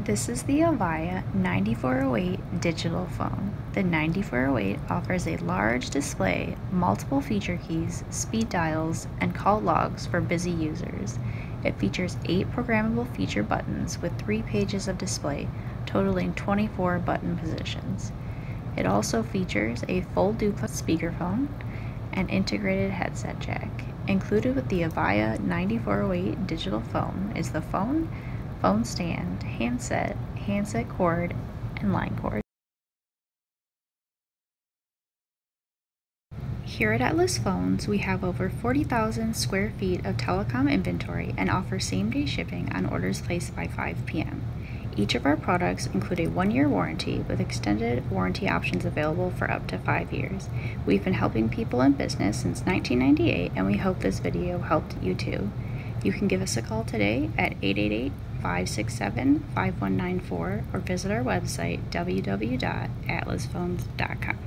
This is the Avaya 9408 digital phone. The 9408 offers a large display, multiple feature keys, speed dials, and call logs for busy users. It features 8 programmable feature buttons with 3 pages of display, totaling 24 button positions. It also features a full duplex speakerphone and integrated headset jack. Included with the Avaya 9408 digital phone is the phone stand, handset cord, and line cord. Here at Atlas Phones, we have over 40,000 square feet of telecom inventory and offer same-day shipping on orders placed by 5 p.m. Each of our products include a 1-year warranty with extended warranty options available for up to 5 years. We've been helping people in business since 1998, and we hope this video helped you too. You can give us a call today at 888-567-5194 or visit our website www.atlasphones.com.